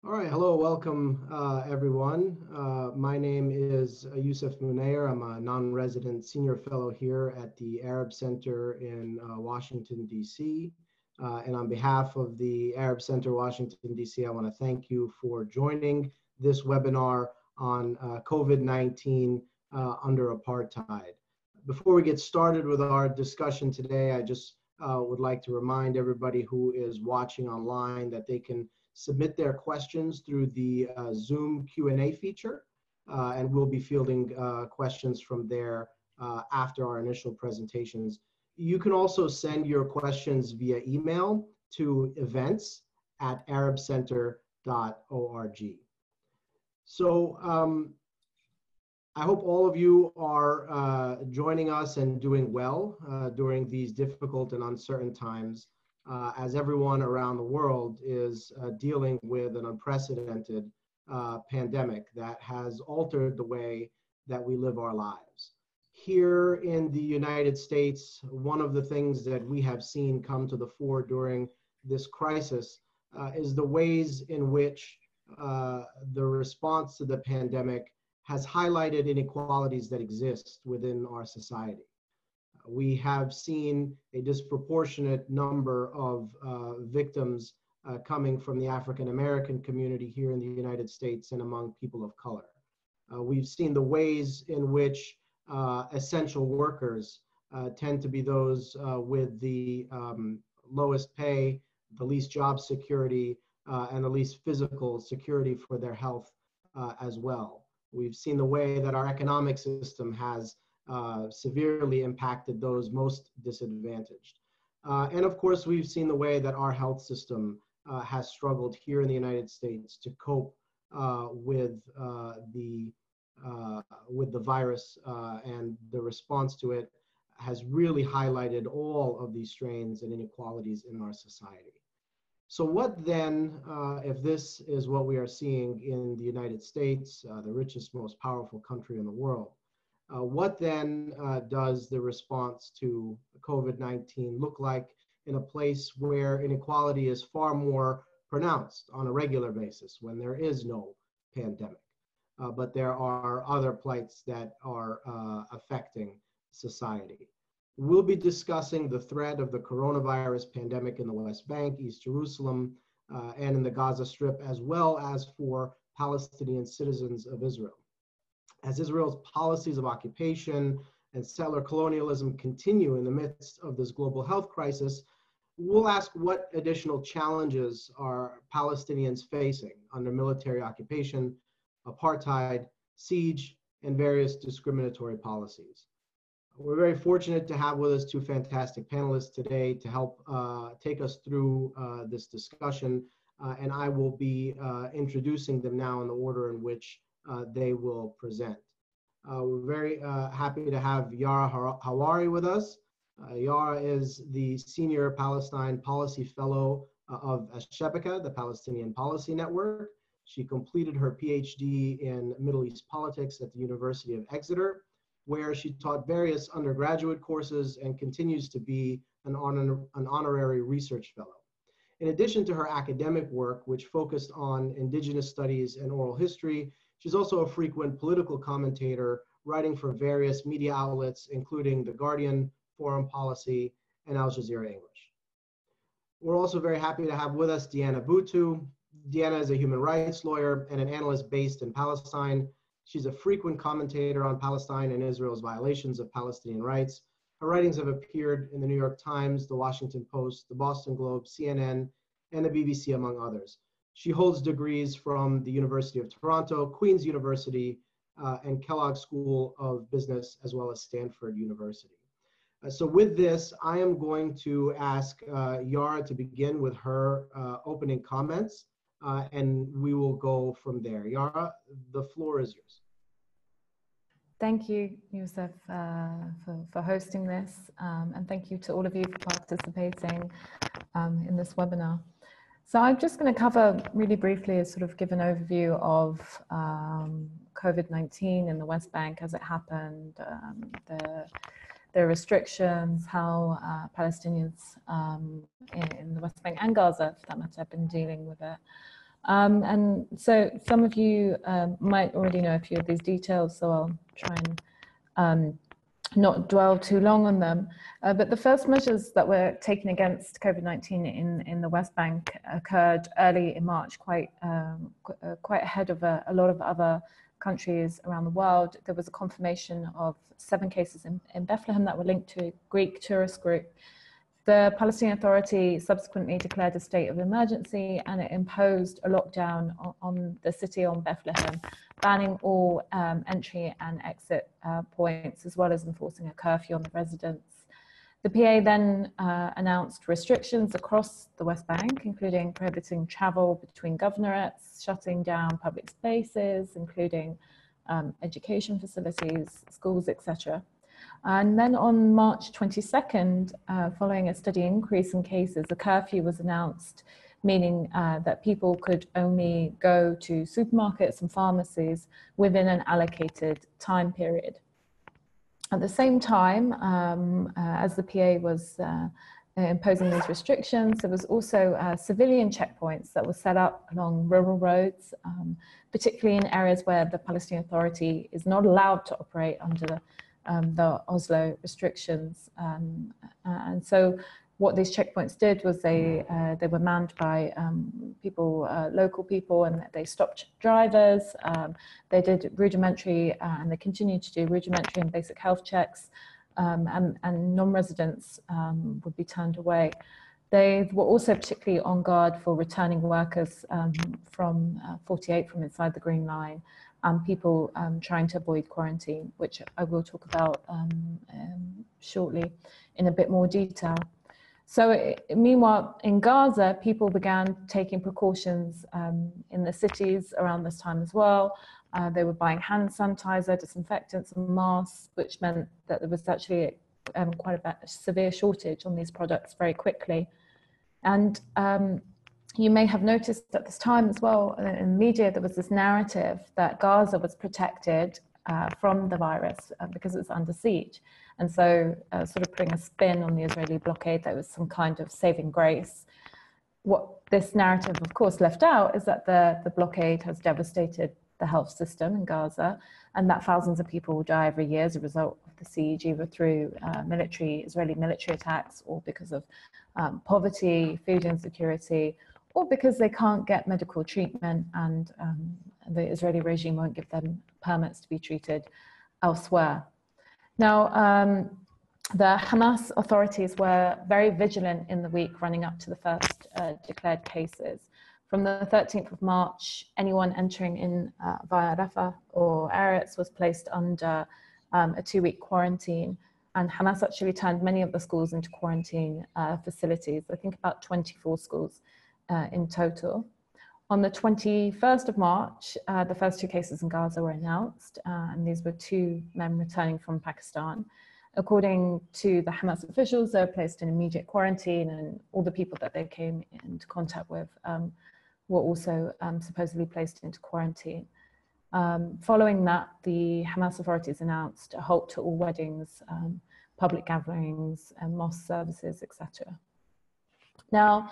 All right, hello, welcome everyone. My name is Youssef Munayr. I'm a non-resident senior fellow here at the Arab Center in Washington, D.C. And on behalf of the Arab Center, Washington, D.C., I want to thank you for joining this webinar on COVID-19 under apartheid. Before we get started with our discussion today, I just would like to remind everybody who is watching online that they can submit their questions through the Zoom Q&A feature, and we'll be fielding questions from there after our initial presentations. You can also send your questions via email to events@arabcenter.org. So I hope all of you are joining us and doing well during these difficult and uncertain times. As everyone around the world is dealing with an unprecedented pandemic that has altered the way that we live our lives. Here in the United States, one of the things that we have seen come to the fore during this crisis is the ways in which the response to the pandemic has highlighted inequalities that exist within our society. We have seen a disproportionate number of victims coming from the African American community here in the United States and among people of color. We've seen the ways in which essential workers tend to be those with the lowest pay, the least job security, and the least physical security for their health as well. We've seen the way that our economic system has severely impacted those most disadvantaged. And of course, we've seen the way that our health system has struggled here in the United States to cope with the virus, and the response to it has really highlighted all of these strains and inequalities in our society. So what then, if this is what we are seeing in the United States, the richest, most powerful country in the world? What then does the response to COVID-19 look like in a place where inequality is far more pronounced on a regular basis when there is no pandemic? But there are other plights that are affecting society. We'll be discussing the threat of the coronavirus pandemic in the West Bank, East Jerusalem, and in the Gaza Strip, as well as for Palestinian citizens of Israel. As Israel's policies of occupation and settler colonialism continue in the midst of this global health crisis, we'll ask what additional challenges are Palestinians facing under military occupation, apartheid, siege, and various discriminatory policies. We're very fortunate to have with us two fantastic panelists today to help take us through this discussion, and I will be introducing them now in the order in which they will present. We're very happy to have Yara Hawari with us. Yara is the Senior Palestine Policy Fellow of Ashebeka, the Palestinian Policy Network. She completed her PhD in Middle East politics at the University of Exeter, where she taught various undergraduate courses and continues to be an honorary research fellow. In addition to her academic work, which focused on indigenous studies and oral history, she's also a frequent political commentator, writing for various media outlets, including The Guardian, Foreign Policy, and Al Jazeera English. We're also very happy to have with us Deanna Butu. Deanna is a human rights lawyer and an analyst based in Palestine. She's a frequent commentator on Palestine and Israel's violations of Palestinian rights. Her writings have appeared in the New York Times, the Washington Post, the Boston Globe, CNN, and the BBC, among others. She holds degrees from the University of Toronto, Queen's University, and Kellogg School of Business, as well as Stanford University. So with this, I am going to ask Yara to begin with her opening comments, and we will go from there. Yara, the floor is yours. Thank you, Youssef, for hosting this, and thank you to all of you for participating in this webinar. So I'm just going to cover really briefly, sort of give an overview of COVID-19 in the West Bank as it happened, the restrictions, how Palestinians in the West Bank and Gaza, for that matter, have been dealing with it. And so some of you might already know a few of these details, so I'll try and not dwell too long on them. But the first measures that were taken against COVID-19 in the West Bank occurred early in March, quite ahead of a lot of other countries around the world. There was a confirmation of 7 cases in Bethlehem that were linked to a Greek tourist group. The Palestinian Authority subsequently declared a state of emergency, and it imposed a lockdown on the city, on Bethlehem, banning all entry and exit points, as well as enforcing a curfew on the residents. The PA then announced restrictions across the West Bank, including prohibiting travel between governorates, shutting down public spaces, including education facilities, schools, etc. And then on March 22nd, following a steady increase in cases, a curfew was announced, meaning that people could only go to supermarkets and pharmacies within an allocated time period. At the same time, as the PA was imposing these restrictions, there was also civilian checkpoints that were set up along rural roads, particularly in areas where the Palestinian Authority is not allowed to operate under the Oslo restrictions. And so what these checkpoints did was they were manned by local people, and they stopped drivers. They did rudimentary, and they continued to do rudimentary and basic health checks, and non-residents would be turned away. They were also particularly on guard for returning workers from 48 from inside the Green Line, and people trying to avoid quarantine, which I will talk about shortly in a bit more detail. So meanwhile, in Gaza, people began taking precautions in the cities around this time as well. They were buying hand sanitizer, disinfectants, and masks, which meant that there was actually quite a severe shortage on these products very quickly. And you may have noticed at this time as well in the media, there was this narrative that Gaza was protected from the virus because it's under siege. And so sort of putting a spin on the Israeli blockade, that was some kind of saving grace. What this narrative, of course, left out is that the blockade has devastated the health system in Gaza, and that thousands of people will die every year as a result of the siege, either through Israeli military attacks, or because of poverty, food insecurity, or because they can't get medical treatment, and the Israeli regime won't give them permits to be treated elsewhere. Now, the Hamas authorities were very vigilant in the week running up to the first declared cases. From the 13th of March, anyone entering in via Rafah or Eretz was placed under a 2-week quarantine, and Hamas actually turned many of the schools into quarantine facilities. I think about 24 schools in total. On the 21st of March, the first 2 cases in Gaza were announced, and these were 2 men returning from Pakistan. According to the Hamas officials, they were placed in immediate quarantine, and all the people that they came into contact with were also supposedly placed into quarantine. Following that, the Hamas authorities announced a halt to all weddings, public gatherings, and mosque services, etc. Now,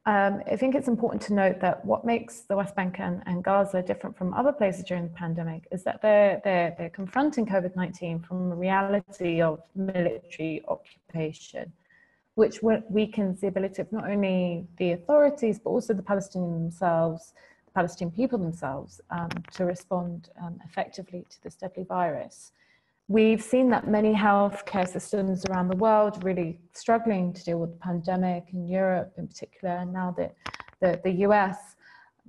I think it's important to note that what makes the West Bank and Gaza different from other places during the pandemic is that they're confronting COVID-19 from a reality of military occupation, which weakens the ability of not only the authorities, but also the Palestinians themselves, the Palestinian people themselves, to respond effectively to this deadly virus. We've seen that many healthcare systems around the world really struggling to deal with the pandemic, in Europe in particular, and now the US.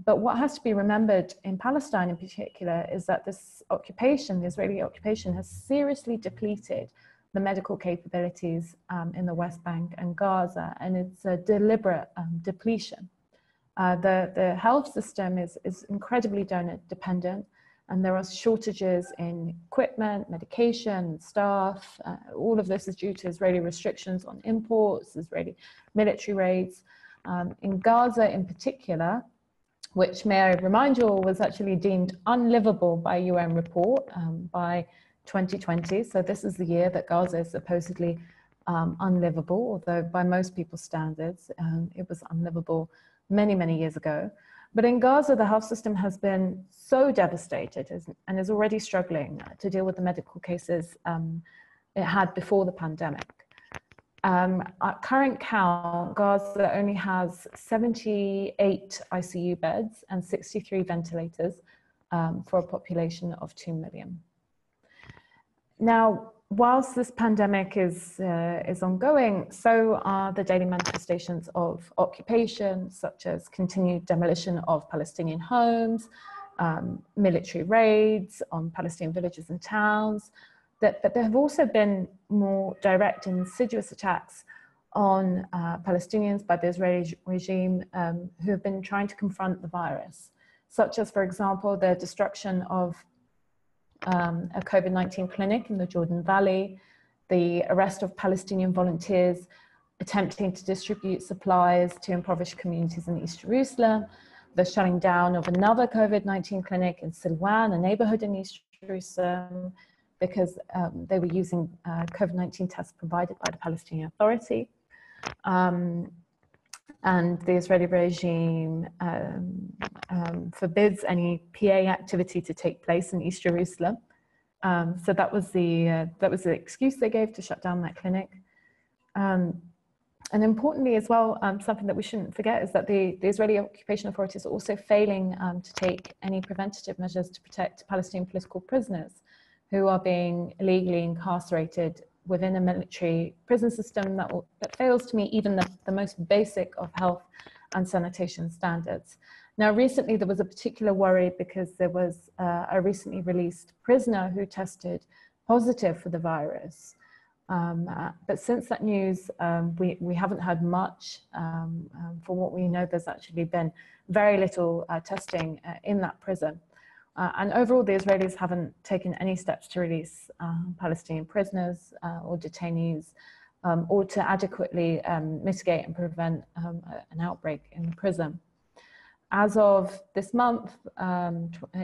But what has to be remembered in Palestine in particular is that this occupation, the Israeli occupation, has seriously depleted the medical capabilities in the West Bank and Gaza, and it's a deliberate depletion. The health system is incredibly donor dependent, and there are shortages in equipment, medication, staff. All of this is due to Israeli restrictions on imports, Israeli military raids. In Gaza in particular, which, may I remind you all, was actually deemed unlivable by a UN report by 2020. So this is the year that Gaza is supposedly unlivable, although by most people's standards, it was unlivable many, many years ago. But in Gaza, the health system has been so devastated and is already struggling to deal with the medical cases it had before the pandemic. At current count, Gaza only has 78 ICU beds and 63 ventilators for a population of 2 million. Now, whilst this pandemic is ongoing, so are the daily manifestations of occupation, such as continued demolition of Palestinian homes, military raids on Palestinian villages and towns. But there have also been more direct and insidious attacks on Palestinians by the Israeli regime who have been trying to confront the virus, such as, for example, the destruction of a COVID-19 clinic in the Jordan Valley, the arrest of Palestinian volunteers attempting to distribute supplies to impoverished communities in East Jerusalem, the shutting down of another COVID-19 clinic in Silwan, a neighborhood in East Jerusalem, because they were using COVID-19 tests provided by the Palestinian Authority. And the Israeli regime forbids any PA activity to take place in East Jerusalem. So that was the excuse they gave to shut down that clinic. And importantly as well, something that we shouldn't forget is that the Israeli occupation authorities are also failing to take any preventative measures to protect Palestinian political prisoners who are being illegally incarcerated within a military prison system that fails to meet even the most basic of health and sanitation standards. Now, recently there was a particular worry because there was a recently released prisoner who tested positive for the virus. But since that news, we haven't heard much. For what we know, there's actually been very little testing in that prison. And overall, the Israelis haven't taken any steps to release Palestinian prisoners or detainees or to adequately mitigate and prevent an outbreak in the prison. As of this month,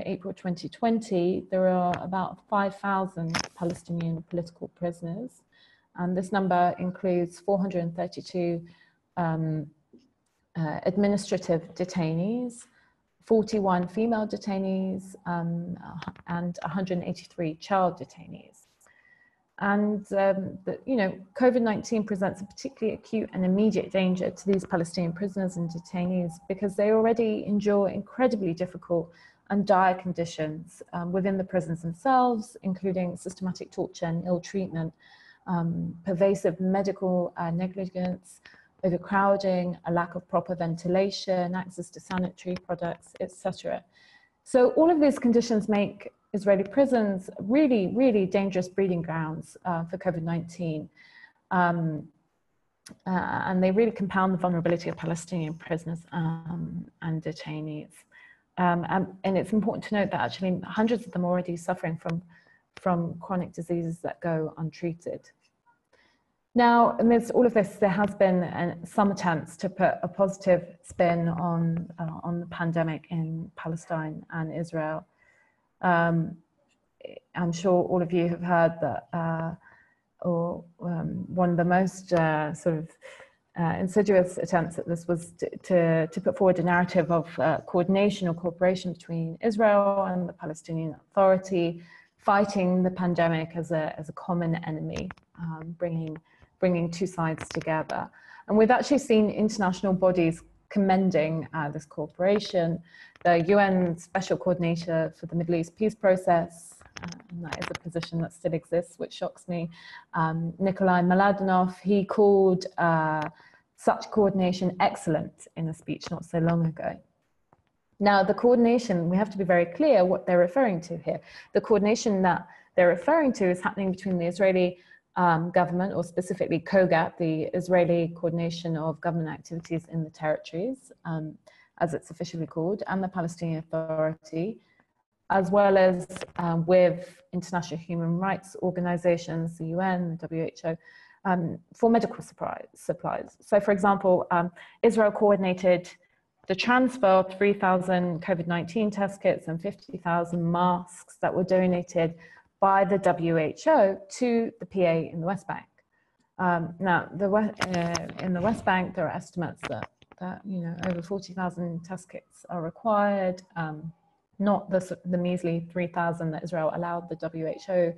April 2020, there are about 5,000 Palestinian political prisoners. And this number includes 432 administrative detainees, 41 female detainees, and 183 child detainees. And COVID-19 presents a particularly acute and immediate danger to these Palestinian prisoners and detainees because they already endure incredibly difficult and dire conditions within the prisons themselves, including systematic torture and ill treatment, pervasive medical negligence, overcrowding, a lack of proper ventilation, access to sanitary products, etc. So all of these conditions make Israeli prisons really, really dangerous breeding grounds for COVID-19. And they really compound the vulnerability of Palestinian prisoners and detainees. And it's important to note that actually hundreds of them are already suffering from chronic diseases that go untreated. Now, amidst all of this, there has been some attempts to put a positive spin on the pandemic in Palestine and Israel. I'm sure all of you have heard that one of the most insidious attempts at this was to put forward a narrative of coordination or cooperation between Israel and the Palestinian Authority, fighting the pandemic as a common enemy, bringing two sides together. And we've actually seen international bodies commending this cooperation. The UN Special Coordinator for the Middle East Peace Process, and that is a position that still exists, which shocks me, Nikolai Mladenov, he called such coordination excellent in a speech not so long ago. Now, the coordination, we have to be very clear what they're referring to here. The coordination that they're referring to is happening between the Israeli government, or specifically COGAT, the Israeli Coordination of Government Activities in the Territories, as it's officially called, and the Palestinian Authority, as well as with international human rights organizations, the UN, the WHO, for medical supplies. So for example, Israel coordinated the transfer of 3,000 COVID-19 test kits and 50,000 masks that were donated by the WHO to the PA in the West Bank. Now, in the West Bank, there are estimates that that over 40,000 test kits are required, not the measly 3,000 that Israel allowed the WHO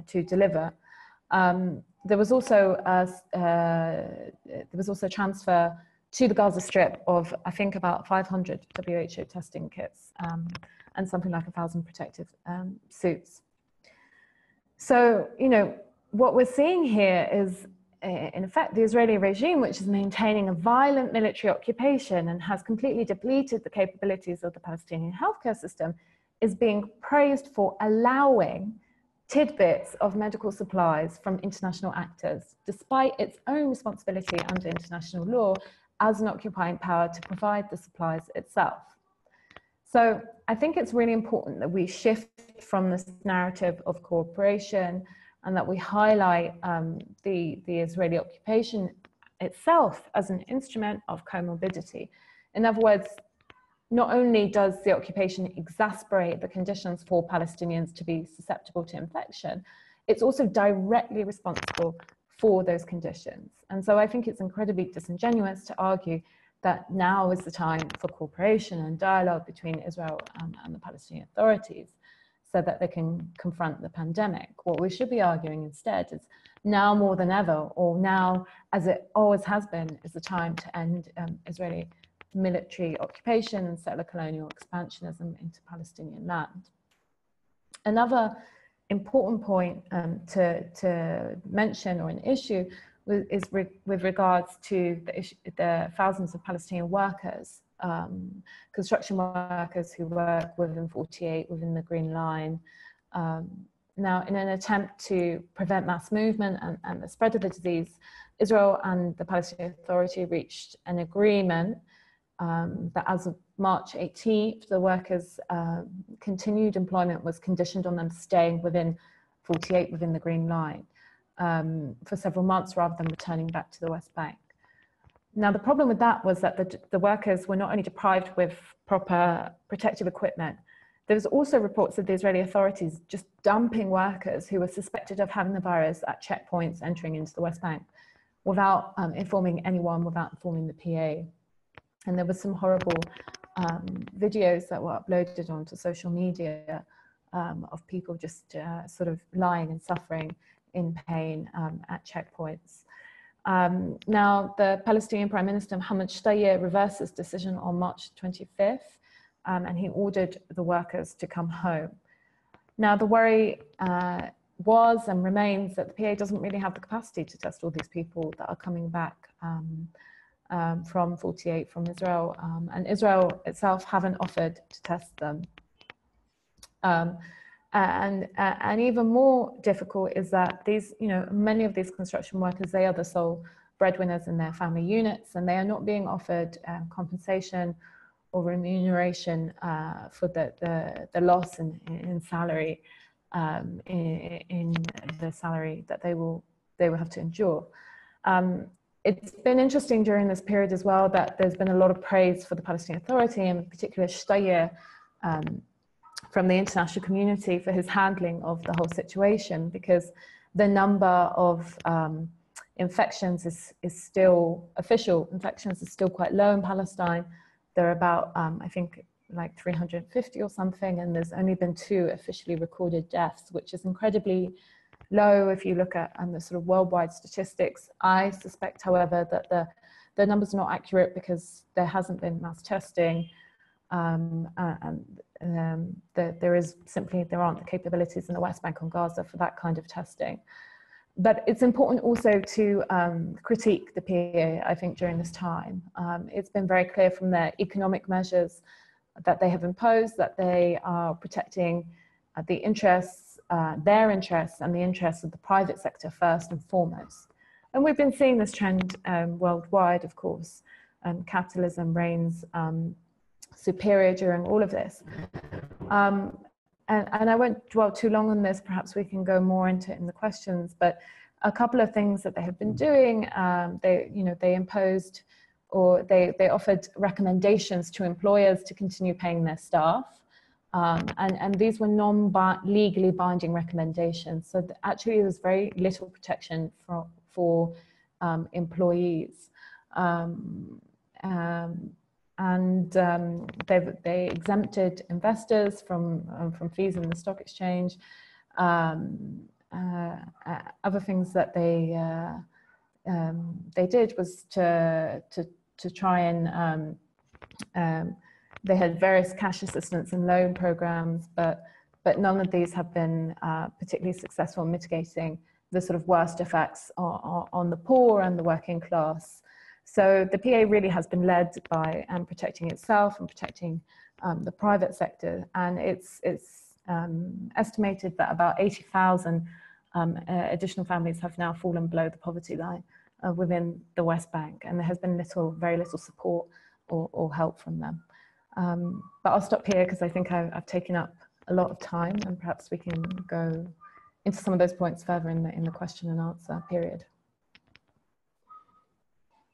to deliver. There was also transfer to the Gaza Strip of, I think, about 500 WHO testing kits and something like 1,000 protective suits. So, what we're seeing here is, in effect, the Israeli regime, which is maintaining a violent military occupation and has completely depleted the capabilities of the Palestinian healthcare system, is being praised for allowing tidbits of medical supplies from international actors, despite its own responsibility under international law as an occupying power to provide the supplies itself. So I think it's really important that we shift from this narrative of cooperation and that we highlight the Israeli occupation itself as an instrument of comorbidity. In other words, not only does the occupation exacerbate the conditions for Palestinians to be susceptible to infection, it's also directly responsible for those conditions. And so I think it's incredibly disingenuous to argue that now is the time for cooperation and dialogue between Israel and the Palestinian authorities so that they can confront the pandemic. What we should be arguing instead is now more than ever, or now as it always has been, is the time to end Israeli military occupation and settler colonial expansionism into Palestinian land. Another important point to mention, or an issue, is with regards to the thousands of Palestinian workers, construction workers who work within 48, within the Green Line. Now, in an attempt to prevent mass movement and the spread of the disease, Israel and the Palestinian Authority reached an agreement that as of March 18th, the workers' continued employment was conditioned on them staying within 48, within the Green Line, for several months rather than returning back to the West Bank. Now, the problem with that was that the workers were not only deprived with proper protective equipment, there was also reports of the Israeli authorities just dumping workers who were suspected of having the virus at checkpoints entering into the West Bank without informing anyone, without informing the PA. And there were some horrible videos that were uploaded onto social media of people just sort of lying and suffering in pain at checkpoints. Now, the Palestinian Prime Minister Mohammed Shtayyeh reversed his decision on March 25th, and he ordered the workers to come home. Now, the worry was and remains that the PA doesn't really have the capacity to test all these people that are coming back from 48 from Israel, and Israel itself haven't offered to test them. And even more difficult is that these, many of these construction workers, they are the sole breadwinners in their family units, and they are not being offered compensation or remuneration for the loss in salary, in the salary that they will have to endure. It's been interesting during this period as well that there's been a lot of praise for the Palestinian Authority, and in particular Shtayyeh, from the international community for his handling of the whole situation, because the number of infections is still, official infections is still quite low in Palestine. There are about, I think, like 350 or something, and there's only been 2 officially recorded deaths, which is incredibly low if you look at the sort of worldwide statistics. I suspect, however, that the numbers are not accurate because there hasn't been mass testing, and there aren't the capabilities in the West Bank and Gaza for that kind of testing. But it's important also to critique the PA, I think, during this time. It's been very clear from their economic measures that they have imposed that they are protecting the interests, their interests and the interests of the private sector first and foremost. And we've been seeing this trend worldwide, of course. Capitalism reigns superior during all of this. And I won't dwell too long on this, perhaps we can go more into it in the questions, but a couple of things that they have been doing, they imposed, or they offered recommendations to employers to continue paying their staff. And these were non-legally binding recommendations. So actually there was very little protection for employees. they exempted investors from fees in the stock exchange. Other things that they did was to try and they had various cash assistance and loan programs, but none of these have been particularly successful in mitigating the sort of worst effects on the poor and the working class. So the PA really has been led by protecting itself and protecting the private sector, and it's estimated that about 80,000 additional families have now fallen below the poverty line within the West Bank, and there has been very little support or help from them. But I'll stop here because I think I've taken up a lot of time, and perhaps we can go into some of those points further in the question and answer period.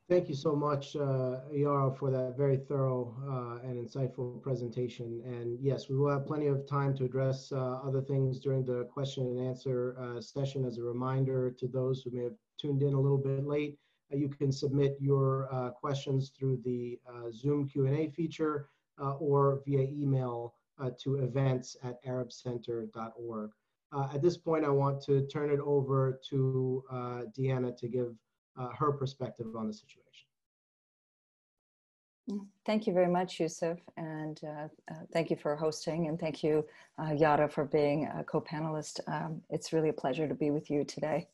Thank you so much, Yara, for that very thorough and insightful presentation. And yes, we will have plenty of time to address other things during the question and answer session. As a reminder to those who may have tuned in a little bit late, you can submit your questions through the Zoom Q&A feature or via email to events@arabcenter.org. At this point, I want to turn it over to Deanna to give her perspective on the situation. Thank you very much, Yusuf, and thank you for hosting, and thank you, Yara, for being a co-panelist. It's really a pleasure to be with you today.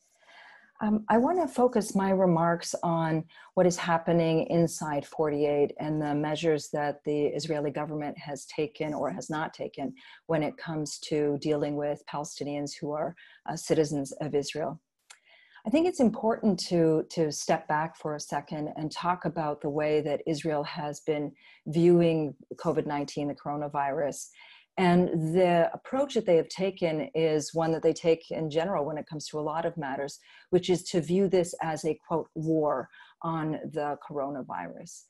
I want to focus my remarks on what is happening inside 48 and the measures that the Israeli government has taken or has not taken when it comes to dealing with Palestinians who are citizens of Israel. I think it's important to step back for a second and talk about the way that Israel has been viewing COVID-19, the coronavirus. And the approach that they have taken is one that they take in general when it comes to a lot of matters, which is to view this as a, quote, war on the coronavirus.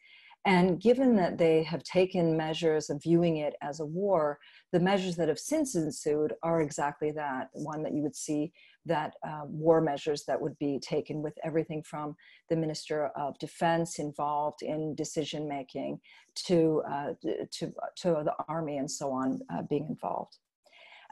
And given that they have taken measures of viewing it as a war, the measures that have since ensued are exactly that, one that you would see that war measures that would be taken with everything from the Minister of Defense involved in decision-making to the army and so on being involved.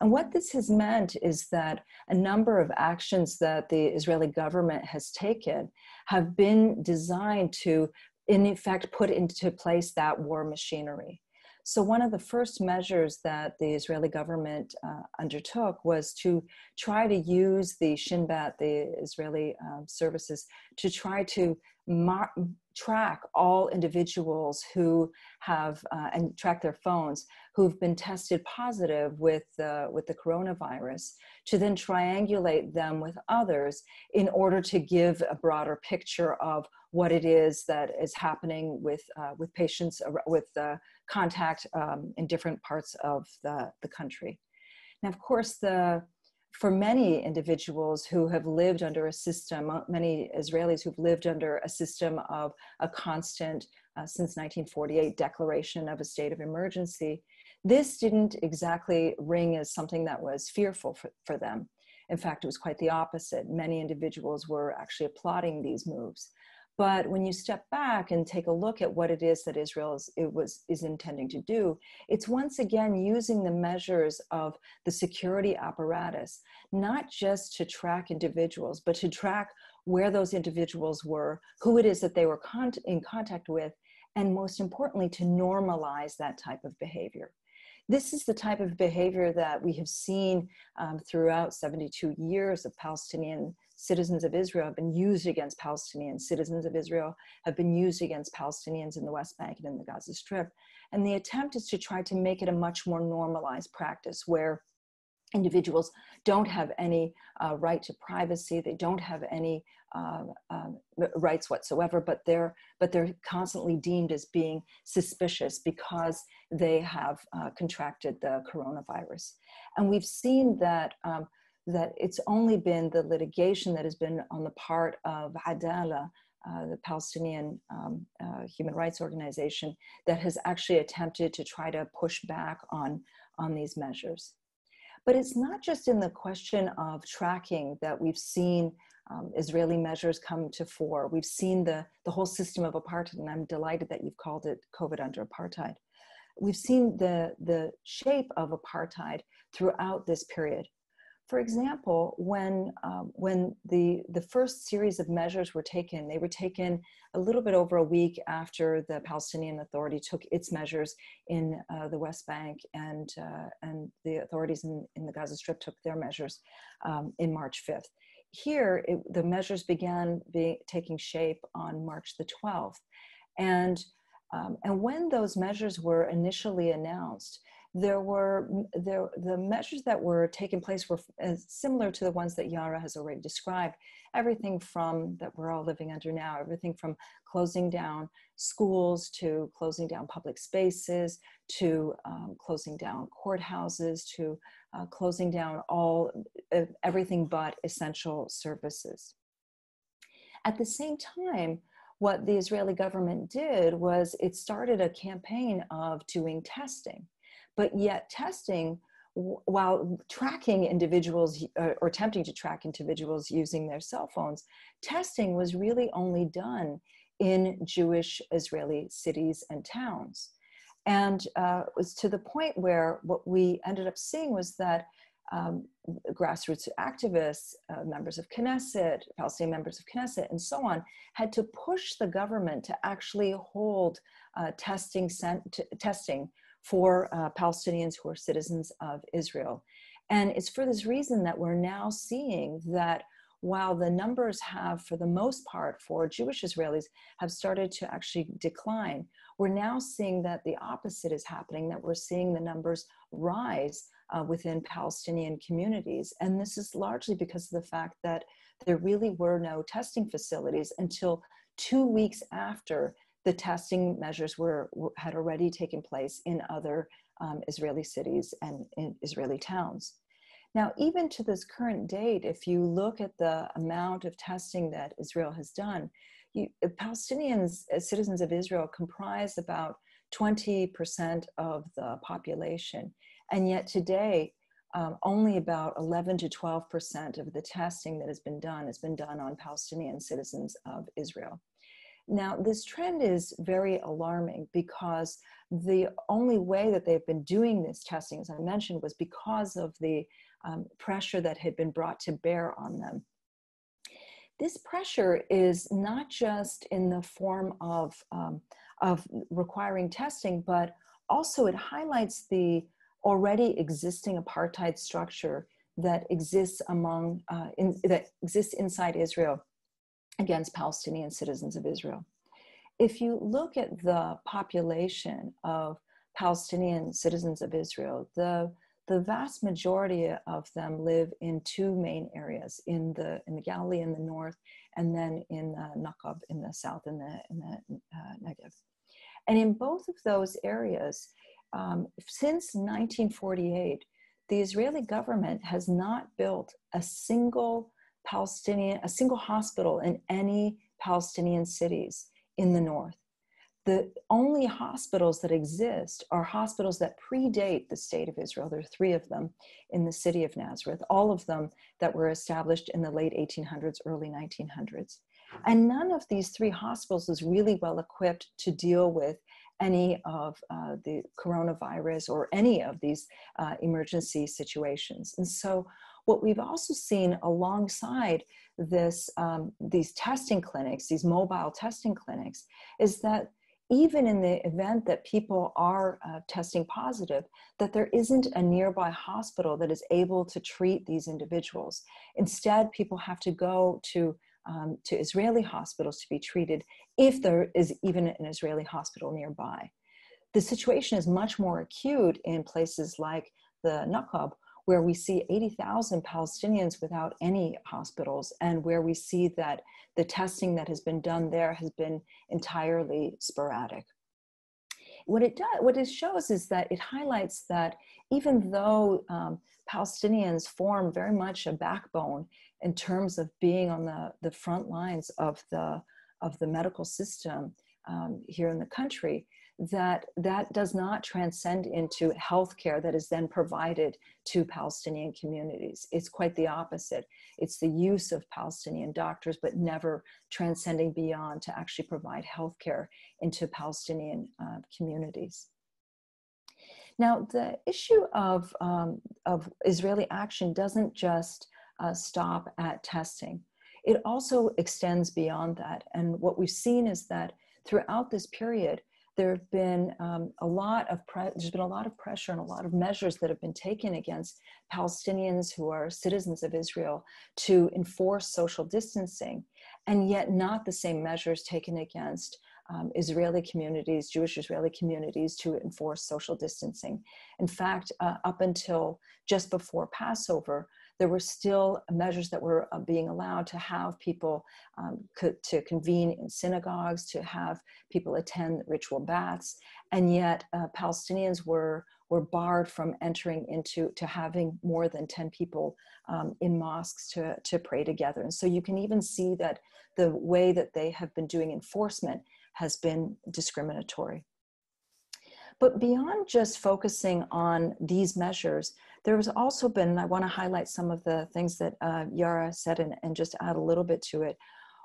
And what this has meant is that a number of actions that the Israeli government has taken have been designed to, in effect, put into place that war machinery. So one of the first measures that the Israeli government undertook was to try to use the Shin Bet, the Israeli services, to try to track all individuals who have, and track their phones, who've been tested positive with the coronavirus, to then triangulate them with others in order to give a broader picture of what it is that is happening with patients, with contact in different parts of the country. Now, of course, for many individuals who have lived under a system, many Israelis who've lived under a system of a constant, since 1948, declaration of a state of emergency, this didn't exactly ring as something that was fearful for them. In fact, it was quite the opposite. Many individuals were actually applauding these moves. But when you step back and take a look at what it is that Israel is intending to do, it's once again using the measures of the security apparatus, not just to track individuals, but to track where those individuals were, who it is that they were in contact with, and most importantly, to normalize that type of behavior. This is the type of behavior that we have seen throughout 72 years of Palestinian citizens of Israel have been used against Palestinians. Citizens of Israel have been used against Palestinians in the West Bank and in the Gaza Strip. And the attempt is to try to make it a much more normalized practice where individuals don't have any right to privacy, they don't have any rights whatsoever, but they're constantly deemed as being suspicious because they have contracted the coronavirus. And we've seen that that it's only been the litigation that has been on the part of Adala, the Palestinian human rights organization, that has actually attempted to try to push back on these measures. But it's not just in the question of tracking that we've seen Israeli measures come to fore. We've seen the whole system of apartheid, and I'm delighted that you've called it COVID under apartheid. We've seen the shape of apartheid throughout this period. For example, when the first series of measures were taken, they were taken a little bit over a week after the Palestinian Authority took its measures in the West Bank, and the authorities in the Gaza Strip took their measures in March 5th. Here, the measures began taking shape on March the 12th. And when those measures were initially announced, the measures that were taking place were similar to the ones that Yara has already described. Everything from that we're all living under now, everything from closing down schools to closing down public spaces to closing down courthouses to closing down everything but essential services. At the same time, what the Israeli government did was it started a campaign of doing testing. But yet testing, while tracking individuals or attempting to track individuals using their cell phones, testing was really only done in Jewish Israeli cities and towns. And it was to the point where what we ended up seeing was that grassroots activists, members of Knesset, Palestinian members of Knesset, and so on, had to push the government to actually hold testing for Palestinians who are citizens of Israel. And it's for this reason that we're now seeing that while the numbers have, for the most part, for Jewish Israelis, have started to actually decline, we're now seeing that the opposite is happening, that we're seeing the numbers rise within Palestinian communities. And this is largely because of the fact that there really were no testing facilities until 2 weeks after the testing measures had already taken place in other Israeli cities and in Israeli towns. Now, even to this current date, if you look at the amount of testing that Israel has done, Palestinians, citizens of Israel, comprise about 20% of the population. And yet today, only about 11 to 12% of the testing that has been done on Palestinian citizens of Israel. Now, this trend is very alarming because the only way that they've been doing this testing, as I mentioned, was because of the pressure that had been brought to bear on them. This pressure is not just in the form of requiring testing, but also it highlights the already existing apartheid structure that exists inside Israel against Palestinian citizens of Israel. If you look at the population of Palestinian citizens of Israel, the vast majority of them live in two main areas, in the Galilee in the north, and then in Naqab in the south, in the Negev. And in both of those areas, since 1948, the Israeli government has not built a single hospital in any Palestinian cities in the north. The only hospitals that exist are hospitals that predate the state of Israel. There are 3 of them in the city of Nazareth, all of them that were established in the late 1800s, early 1900s. And none of these 3 hospitals is really well equipped to deal with any of the coronavirus or any of these emergency situations. And so what we've also seen alongside this, these testing clinics, these mobile testing clinics, is that even in the event that people are testing positive, that there isn't a nearby hospital that is able to treat these individuals. Instead, people have to go to Israeli hospitals to be treated if there is even an Israeli hospital nearby. The situation is much more acute in places like the Naqab, where we see 80,000 Palestinians without any hospitals, and where we see that the testing that has been done there has been entirely sporadic. What it shows is that it highlights that even though Palestinians form very much a backbone in terms of being on the front lines of the medical system here in the country, that does not transcend into healthcare that is then provided to Palestinian communities. It's quite the opposite. It's the use of Palestinian doctors, but never transcending beyond to actually provide healthcare into Palestinian communities. Now, the issue of Israeli action doesn't just stop at testing. It also extends beyond that. And what we've seen is that throughout this period, there's been a lot of pressure and a lot of measures that have been taken against Palestinians who are citizens of Israel to enforce social distancing, and yet not the same measures taken against Israeli communities, Jewish Israeli communities, to enforce social distancing. In fact, up until just before Passover, there were still measures that were being allowed to have people to convene in synagogues, to have people attend ritual baths, and yet Palestinians were barred from entering to having more than 10 people in mosques to pray together. And so you can even see that the way that they have been doing enforcement has been discriminatory. But beyond just focusing on these measures, there has also been, and I want to highlight some of the things that Yara said and just add a little bit to it.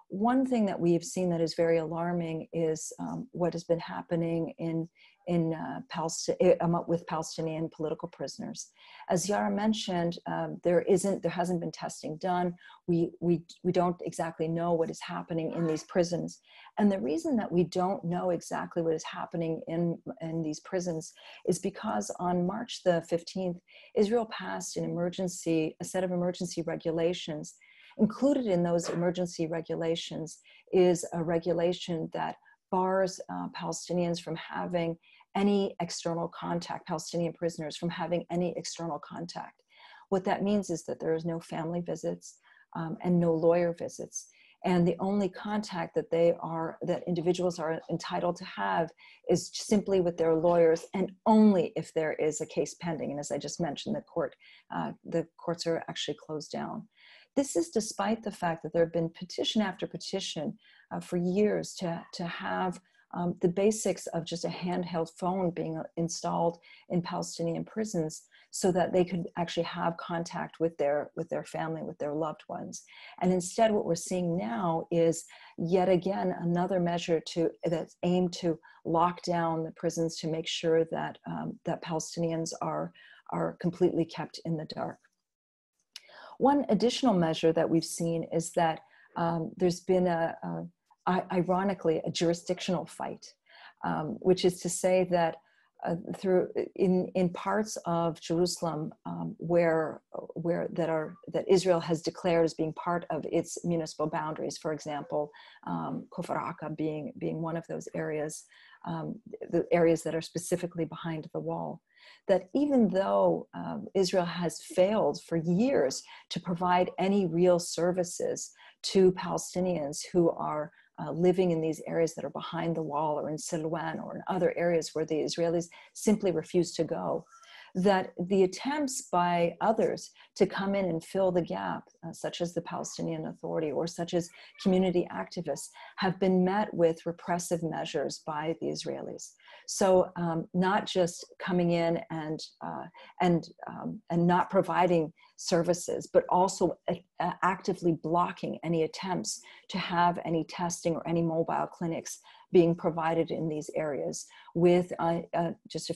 One thing that we've seen that is very alarming is what has been happening with Palestinian political prisoners. As Yara mentioned, there hasn't been testing done. We don't exactly know what is happening in these prisons. And the reason that we don't know exactly what is happening in these prisons is because on March the 15th, Israel passed a set of emergency regulations. Included in those emergency regulations is a regulation that bars Palestinians from having any external contact, Palestinian prisoners from having any external contact. What that means is that there is no family visits and no lawyer visits. And the only contact that individuals are entitled to have is simply with their lawyers, and only if there is a case pending. And as I just mentioned, the courts are actually closed down. This is despite the fact that there have been petition after petition for years to have the basics of just a handheld phone being installed in Palestinian prisons so that they could actually have contact with their family, with their loved ones. And instead, what we're seeing now is yet again another measure that's aimed to lock down the prisons to make sure that that Palestinians are completely kept in the dark. One additional measure that we've seen is that there's been ironically, a jurisdictional fight, which is to say that in parts of Jerusalem that Israel has declared as being part of its municipal boundaries, for example, Kfar Aqqa being one of those areas, the areas that are specifically behind the wall, that even though Israel has failed for years to provide any real services to Palestinians who are living in these areas that are behind the wall, or in Silwan, or in other areas where the Israelis simply refuse to go, that the attempts by others to come in and fill the gap, such as the Palestinian Authority or such as community activists, have been met with repressive measures by the Israelis. So not just coming in and not providing services, but also actively blocking any attempts to have any testing or any mobile clinics being provided in these areas, with just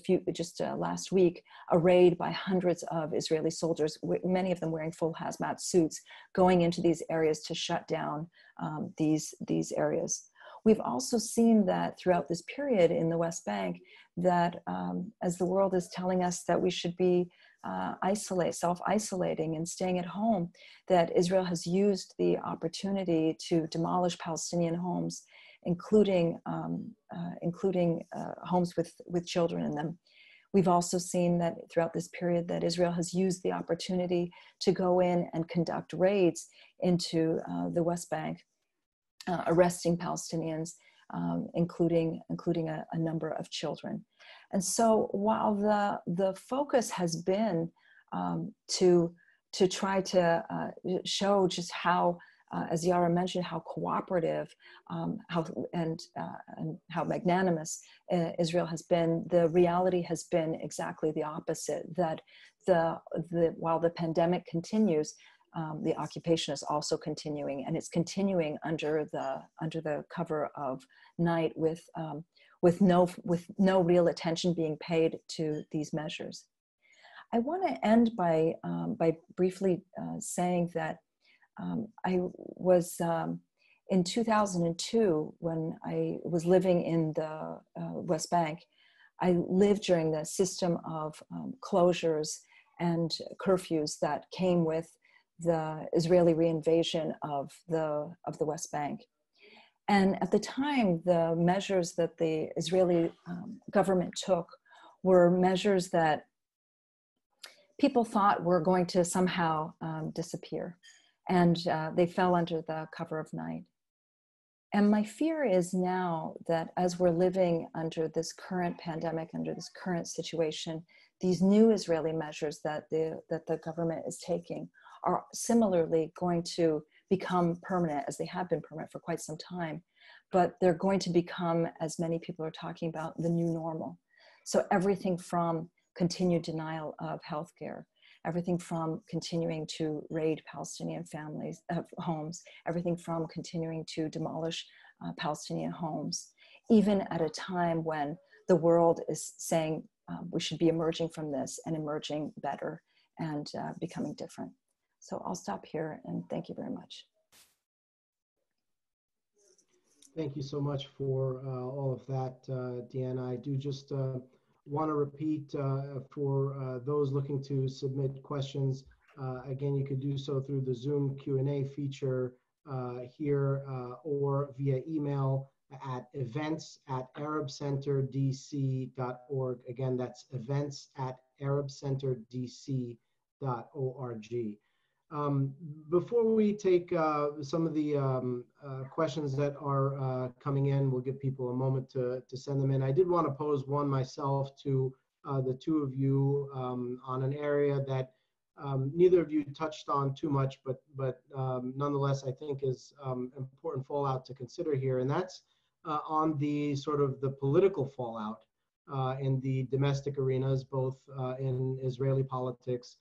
last week, a raid by hundreds of Israeli soldiers, many of them wearing full hazmat suits, going into these areas to shut down these areas. We've also seen that throughout this period in the West Bank, that as the world is telling us that we should be self-isolating and staying at home, that Israel has used the opportunity to demolish Palestinian homes, including homes with children in them. We've also seen that throughout this period that Israel has used the opportunity to go in and conduct raids into the West Bank, arresting Palestinians, including a number of children. And so while the focus has been to try to show just how as Yara mentioned, how cooperative, and how magnanimous Israel has been. The reality has been exactly the opposite. That while the pandemic continues, the occupation is also continuing, and it's continuing under the cover of night, with no real attention being paid to these measures. I want to end by briefly saying that I was in 2002, when I was living in the West Bank. I lived during the system of closures and curfews that came with the Israeli reinvasion of the West Bank. And at the time, the measures that the Israeli government took were measures that people thought were going to somehow disappear. And they fell under the cover of night. And my fear is now that as we're living under this current pandemic, under this current situation, these new Israeli measures that the government is taking are similarly going to become permanent, as they have been permanent for quite some time. But they're going to become, as many people are talking about, the new normal. So everything from continued denial of healthcare, everything from continuing to raid Palestinian families' homes, everything from continuing to demolish Palestinian homes, even at a time when the world is saying we should be emerging from this and emerging better and becoming different. So I'll stop here and thank you very much. Thank you so much for all of that, Deanna. I do just want to repeat for those looking to submit questions, again, you could do so through the Zoom Q&A feature here or via email at events@arabcenterdc.org. Again, that's events@arabcenterdc.org. Before we take some of the questions that are coming in, we'll give people a moment to send them in. I did want to pose one myself to the two of you on an area that neither of you touched on too much, but nonetheless, I think is important fallout to consider here. And that's on the sort of the political fallout in the domestic arenas, both in Israeli politics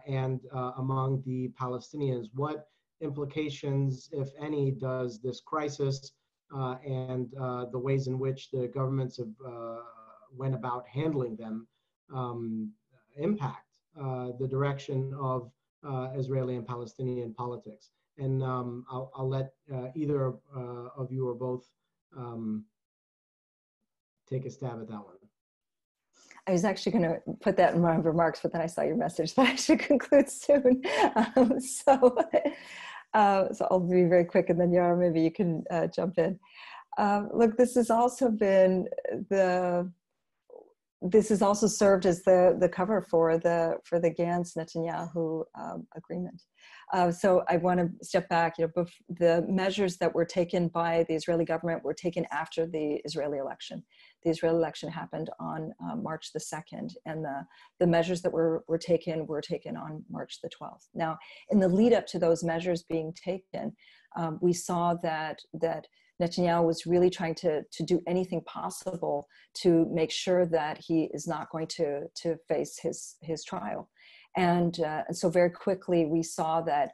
and among the Palestinians. What implications, if any, does this crisis and the ways in which the governments have went about handling them impact the direction of Israeli and Palestinian politics? And I'll let either of you or both take a stab at that one. I was actually going to put that in my remarks, but then I saw your message that I should conclude soon. So I'll be very quick, and then Yara, maybe you can jump in. Look, this has also been this has also served as the cover for the Gantz-Netanyahu agreement. So I want to step back. The measures that were taken by the Israeli government were taken after the Israeli election. The Israeli election happened on March the 2nd, and the measures that were taken on March the 12th. Now, in the lead up to those measures being taken, we saw that Netanyahu was really trying to do anything possible to make sure that he is not going to face his trial. And so very quickly we saw that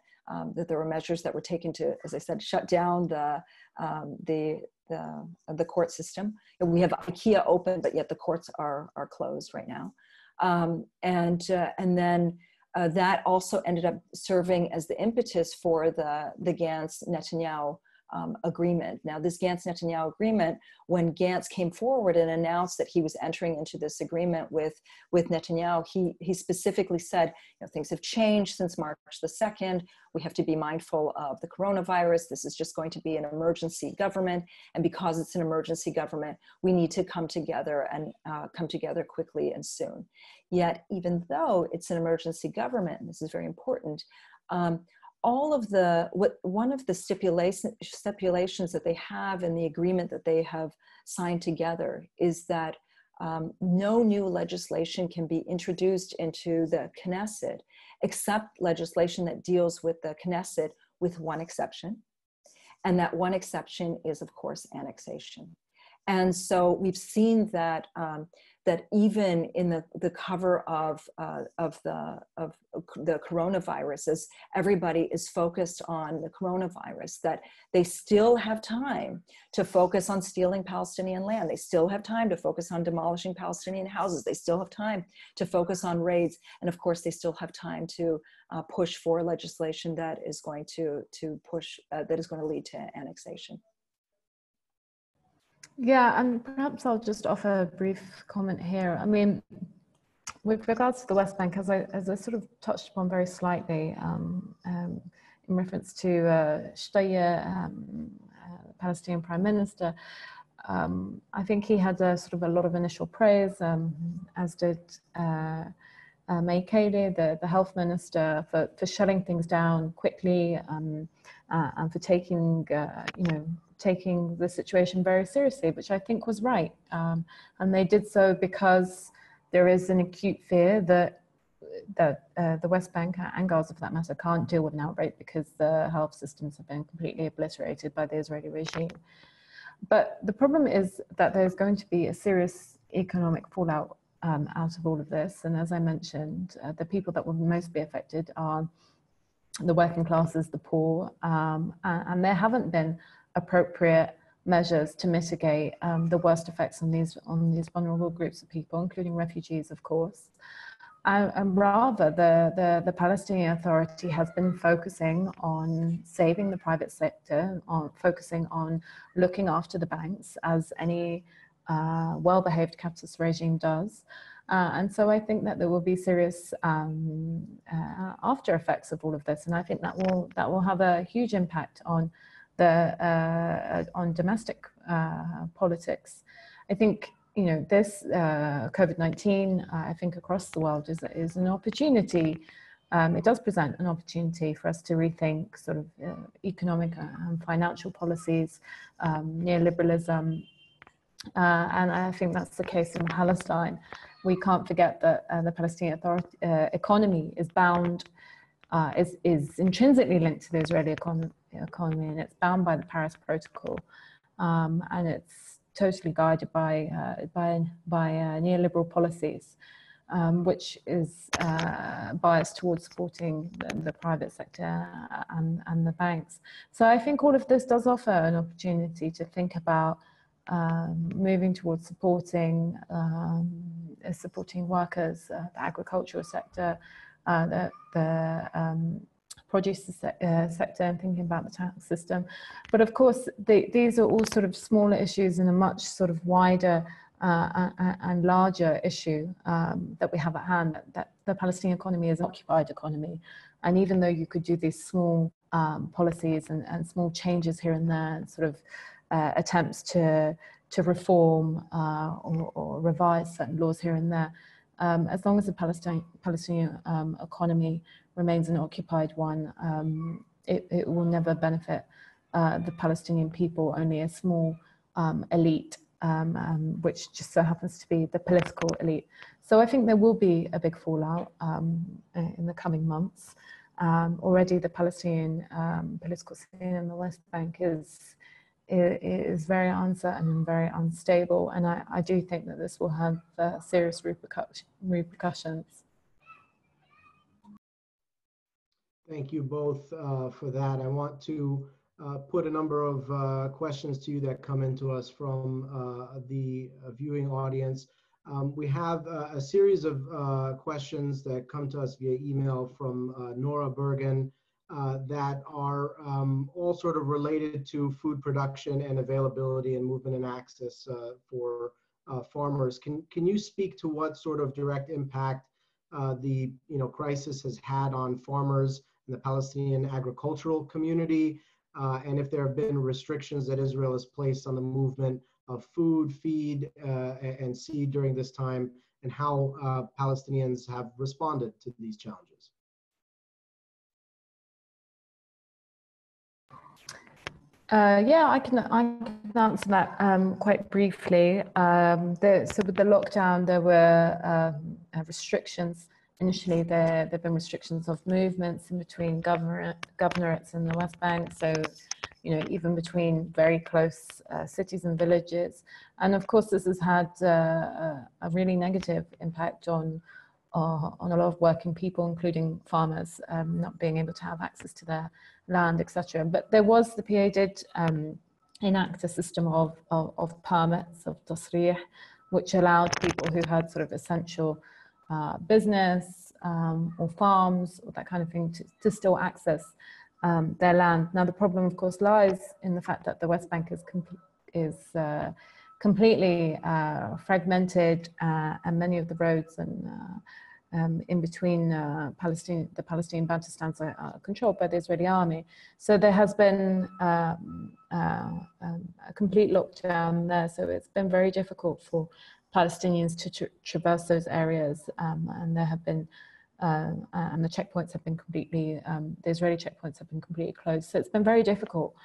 there were measures that were taken to, as I said, shut down the court system. And we have IKEA open, but yet the courts are closed right now. And then that also ended up serving as the impetus for the Gantz-Netanyahu agreement. Now, this Gantz-Netanyahu agreement, when Gantz came forward and announced that he was entering into this agreement with Netanyahu, he specifically said, things have changed since March the 2nd. We have to be mindful of the coronavirus. This is just going to be an emergency government. And because it's an emergency government, we need to come together and come together quickly and soon. Yet, even though it's an emergency government, and this is very important, one of the stipulations that they have in the agreement that they have signed together is that no new legislation can be introduced into the Knesset except legislation that deals with the Knesset with one exception. And that one exception is, of course, annexation. And so we've seen that that even in the cover of the coronavirus, as everybody is focused on the coronavirus, that they still have time to focus on stealing Palestinian land. They still have time to focus on demolishing Palestinian houses. They still have time to focus on raids. And of course, they still have time to push for legislation that is going to lead to annexation. Yeah, and perhaps I'll just offer a brief comment here. I mean, with regards to the West Bank, as I sort of touched upon very slightly in reference to Shtayyeh, Palestinian Prime Minister, I think he had a sort of a lot of initial praise, as did May Kaili, the health minister, for shutting things down quickly and for taking, taking the situation very seriously, which I think was right. And they did so because there is an acute fear that the West Bank and Gaza, for that matter, can't deal with an outbreak because the health systems have been completely obliterated by the Israeli regime. But the problem is that there's going to be a serious economic fallout out of all of this. And as I mentioned, the people that will most be affected are the working classes, the poor, and there haven't been appropriate measures to mitigate the worst effects on these vulnerable groups of people, including refugees, of course. And rather, the Palestinian Authority has been focusing on saving the private sector, on focusing on looking after the banks, as any well-behaved capitalist regime does. And so I think that there will be serious after effects of all of this, and I think that will have a huge impact on on domestic politics. I think this COVID-19, I think across the world is an opportunity. It does present an opportunity for us to rethink sort of economic and financial policies, neoliberalism, and I think that's the case in Palestine. We can't forget that the Palestinian economy is bound, is intrinsically linked to the Israeli economy, and it's bound by the Paris Protocol, and it's totally guided by neoliberal policies, which is biased towards supporting the private sector and the banks. So I think all of this does offer an opportunity to think about moving towards supporting workers, the agricultural sector, the produce sector, and thinking about the tax system. But of course, these are all sort of smaller issues in a much sort of wider and larger issue that we have at hand, that the Palestinian economy is an occupied economy. And even though you could do these small policies and small changes here and there, and sort of attempts to reform or revise certain laws here and there, as long as the Palestinian economy remains an occupied one, it will never benefit the Palestinian people, only a small elite, which just so happens to be the political elite. So I think there will be a big fallout in the coming months. Already the Palestinian political scene in the West Bank is very uncertain and very unstable, and I do think that this will have serious repercussions. Thank you both for that. I want to put a number of questions to you that come into us from the viewing audience. We have a series of questions that come to us via email from Nora Bergen that are all sort of related to food production and availability and movement and access for farmers. Can you speak to what sort of direct impact the crisis has had on farmers in the Palestinian agricultural community, and if there have been restrictions that Israel has placed on the movement of food, feed, and seed during this time, and how Palestinians have responded to these challenges? Yeah, I can answer that quite briefly. So with the lockdown, there were restrictions initially there have been restrictions of movements in between governorates in the West Bank, so even between very close cities and villages. And of course, this has had a really negative impact on a lot of working people, including farmers, not being able to have access to their land, etc. But the PA did enact a system of permits, of tasrih, which allowed people who had sort of essential business or farms or that kind of thing to still access their land. Now, the problem, of course, lies in the fact that the West Bank is completely fragmented, and many of the roads and in between the Palestinian Bantustans are controlled by the Israeli army. So there has been a complete lockdown there. So it's been very difficult for Palestinians to traverse those areas, and there have been and the checkpoints have been completely, the Israeli checkpoints have been completely closed. So it's been very difficult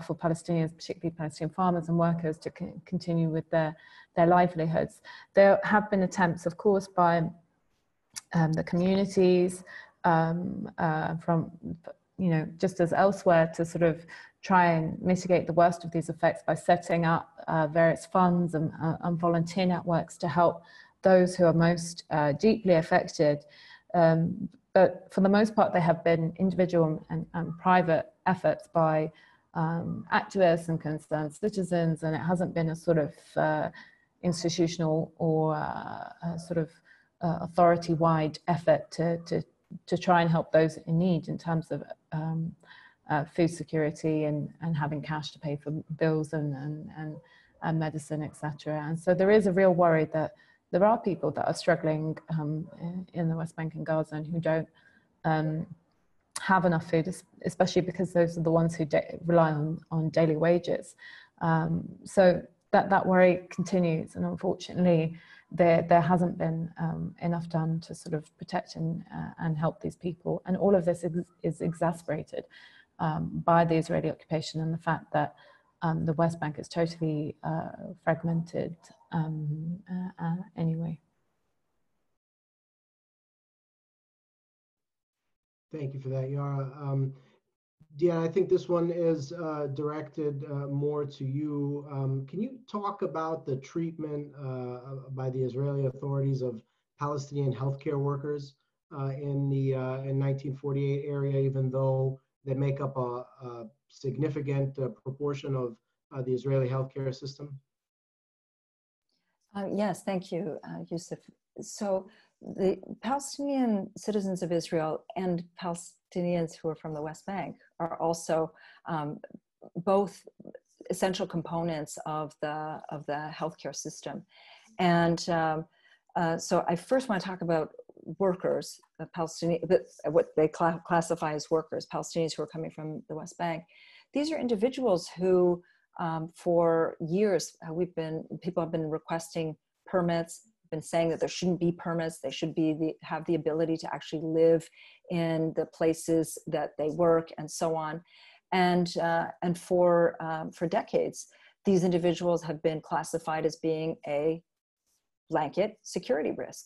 for Palestinians, particularly Palestinian farmers and workers, to continue with their livelihoods. There have been attempts, of course, by the communities from, just as elsewhere, to sort of try and mitigate the worst of these effects by setting up various funds and volunteer networks to help those who are most deeply affected. But for the most part, there have been individual and private efforts by activists and concerned citizens, and it hasn't been a sort of institutional or sort of authority-wide effort to try and help those in need in terms of food security and having cash to pay for bills and medicine, etc. And so there is a real worry that there are people that are struggling in the West Bank and Gaza and who don't have enough food, especially because those are the ones who rely on daily wages. So that worry continues, and unfortunately there hasn't been enough done to sort of protect and help these people. And all of this is exacerbated by the Israeli occupation and the fact that the West Bank is totally fragmented anyway. Thank you for that, Yara. Deanna, I think this one is directed more to you. Can you talk about the treatment by the Israeli authorities of Palestinian healthcare workers in 1948 area, even though they make up a significant proportion of the Israeli healthcare system? Yes, thank you, Yusuf. So the Palestinian citizens of Israel and Palestinians who are from the West Bank are also both essential components of the healthcare system. And so I first want to talk about workers, what they classify as workers, Palestinians who are coming from the West Bank. These are individuals who, for years, people have been requesting permits, been saying that there shouldn't be permits. They should have the ability to actually live in the places that they work and so on. And for decades, these individuals have been classified as being a blanket security risk.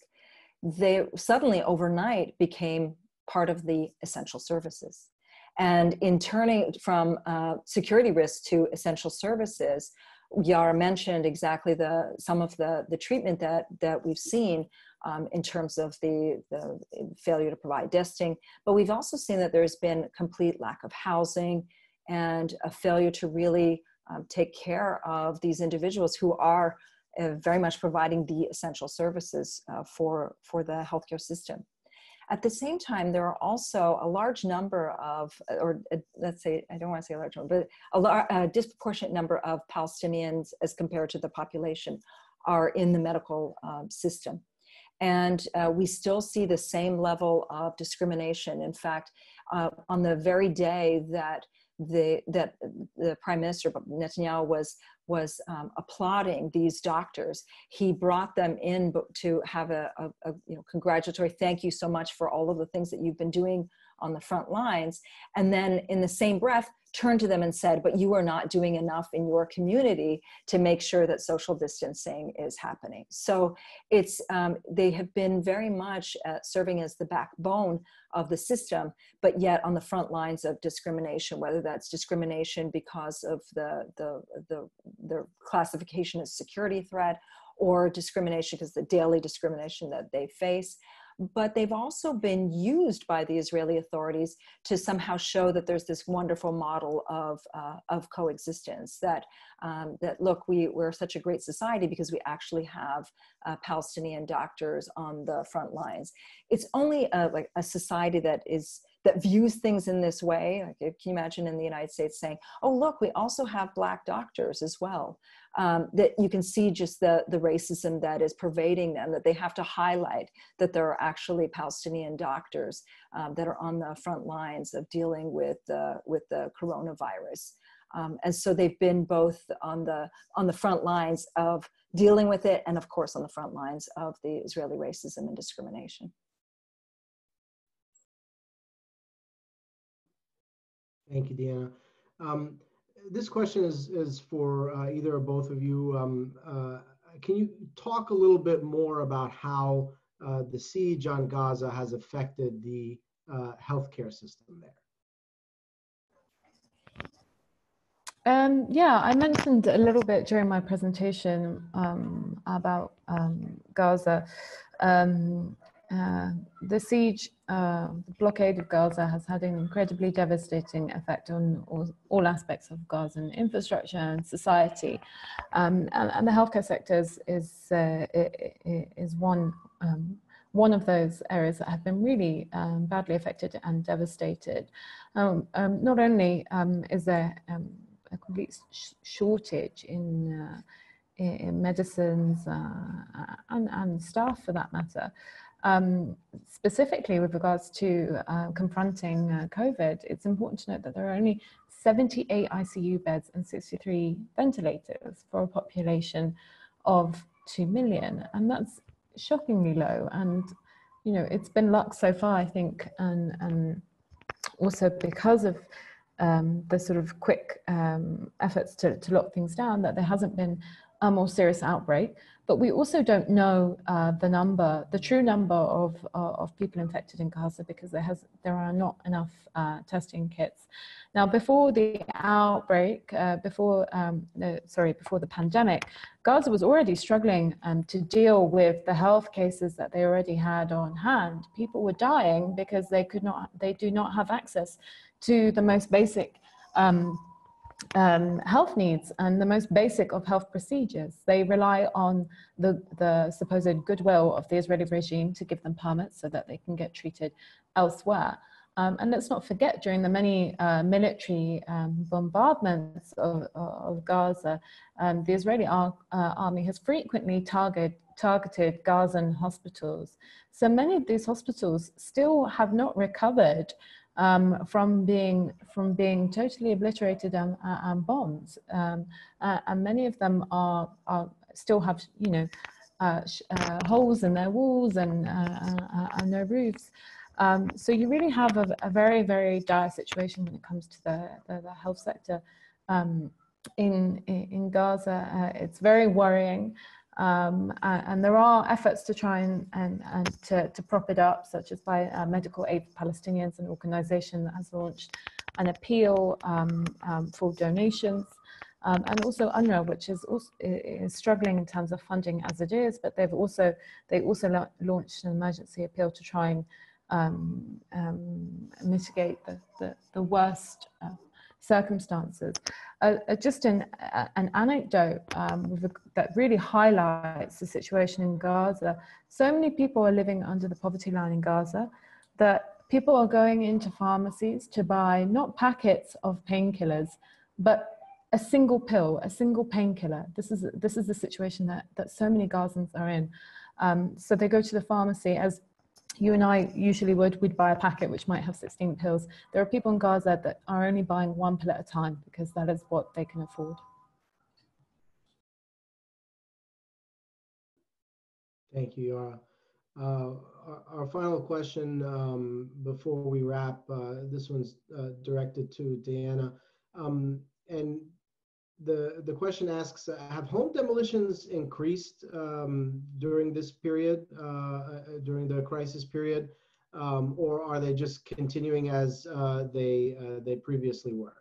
They suddenly overnight became part of the essential services. And in turning from security risk to essential services, Yara mentioned exactly some of the treatment that we've seen in terms of the failure to provide testing, but we've also seen that there's been complete lack of housing and a failure to really take care of these individuals who are very much providing the essential services for the healthcare system. At the same time, there are also a large number of, or let's say, I don't want to say a large number, but a disproportionate number of Palestinians as compared to the population are in the medical system. And we still see the same level of discrimination. In fact, on the very day that the Prime Minister Netanyahu was applauding these doctors, he brought them in to have a congratulatory thank you so much for all of the things that you've been doing on the front lines, and then in the same breath turned to them and said, but you are not doing enough in your community to make sure that social distancing is happening. So it's, they have been very much serving as the backbone of the system, but yet on the front lines of discrimination, whether that's discrimination because of their classification as security threat, or discrimination because the daily discrimination that they face. But they've also been used by the Israeli authorities to somehow show that there's this wonderful model of coexistence, that look, we're such a great society because we actually have Palestinian doctors on the front lines. It's only like a society that views things in this way. Like, can you imagine in the United States saying, oh, look, we also have Black doctors as well. That you can see just the racism that is pervading them, that they have to highlight that there are actually Palestinian doctors that are on the front lines of dealing with the coronavirus. And so they've been both on the front lines of dealing with it, and of course on the front lines of the Israeli racism and discrimination. Thank you, Deanna. This question is for either or both of you. Can you talk a little bit more about how the siege on Gaza has affected the healthcare system there? Yeah, I mentioned a little bit during my presentation about Gaza. The siege, the blockade of Gaza has had an incredibly devastating effect on all aspects of Gazan infrastructure and society, and the healthcare sector is one of those areas that have been really badly affected and devastated. Not only is there a complete shortage in medicines and staff, for that matter. Specifically with regards to confronting COVID, it's important to note that there are only 78 ICU beds and 63 ventilators for a population of 2 million, and that's shockingly low. And you know, it's been luck so far, I think, and also because of the sort of quick efforts to lock things down, that there hasn't been a more serious outbreak. But we also don't know the true number of people infected in Gaza, because there are not enough testing kits. Now, before the outbreak, before the pandemic, Gaza was already struggling to deal with the health cases that they already had on hand. People were dying because they do not have access to the most basic health needs and the most basic of health procedures. They rely on the supposed goodwill of the Israeli regime to give them permits so that they can get treated elsewhere. And let's not forget, during the many military bombardments of Gaza, the Israeli army has frequently targeted Gazan hospitals. So many of these hospitals still have not recovered from being totally obliterated and bombed, and many of them are still have, you know, holes in their walls and no roofs. So you really have a very, very dire situation when it comes to the health sector in Gaza. It's very worrying. And there are efforts to try and to prop it up, such as by Medical Aid for Palestinians, an organization that has launched an appeal for donations, and also UNRWA, which is struggling in terms of funding as it is, but they also launched an emergency appeal to try and mitigate the worst circumstances. Just an anecdote that really highlights the situation in Gaza. So many people are living under the poverty line in Gaza that people are going into pharmacies to buy not packets of painkillers, but a single pill, a single painkiller. This is the situation that so many Gazans are in. So they go to the pharmacy, as you and I usually we'd buy a packet which might have 16 pills. There are people in Gaza that are only buying one pill at a time because that is what they can afford. Thank you, Yara. Our final question before we wrap, this one's directed to Diana. And the question asks, have home demolitions increased during this period, during the crisis period, or are they just continuing as they previously were?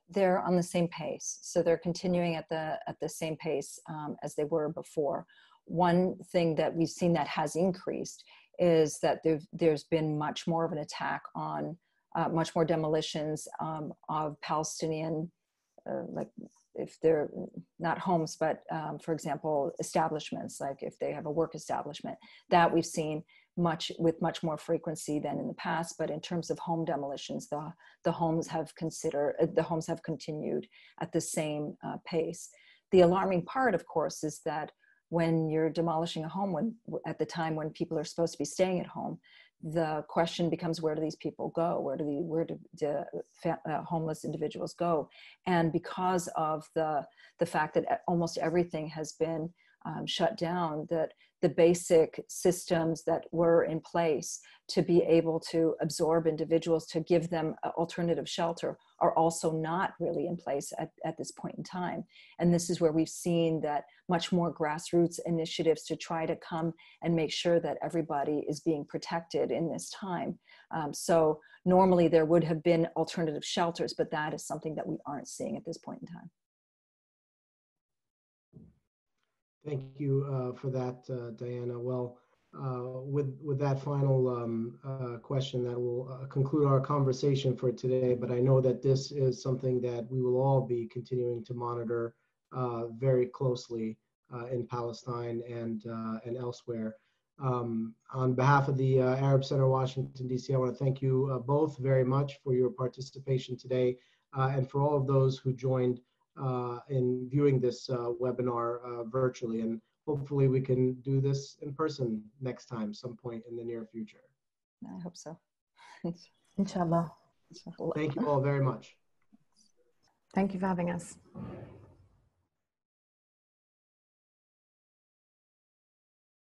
They're on the same pace. So they're continuing at the same pace as they were before. One thing that we've seen that has increased is that there's been much more of an attack on, much more demolitions of Palestinian, like if they're not homes, but for example, establishments, like if they have a work establishment, that we've seen with much more frequency than in the past. But in terms of home demolitions, the homes have continued at the same pace. The alarming part, of course, is that when you're demolishing a home, at the time when people are supposed to be staying at home, the question becomes, where do these people go? Where do the homeless individuals go? And because of the fact that almost everything has been shut down, that the basic systems that were in place to be able to absorb individuals, to give them alternative shelter, are also not really in place at this point in time. And this is where we've seen that much more grassroots initiatives to try to come and make sure that everybody is being protected in this time. So normally there would have been alternative shelters, but that is something that we aren't seeing at this point in time. Thank you for that, Diana. Well, with that final question, that will conclude our conversation for today. But I know that this is something that we will all be continuing to monitor very closely in Palestine and elsewhere. On behalf of the Arab Center, Washington, D.C., I want to thank you both very much for your participation today and for all of those who joined in viewing this webinar virtually, and hopefully we can do this in person next time, some point in the near future. I hope so. Inshallah. Thank you all very much. Thank you for having us.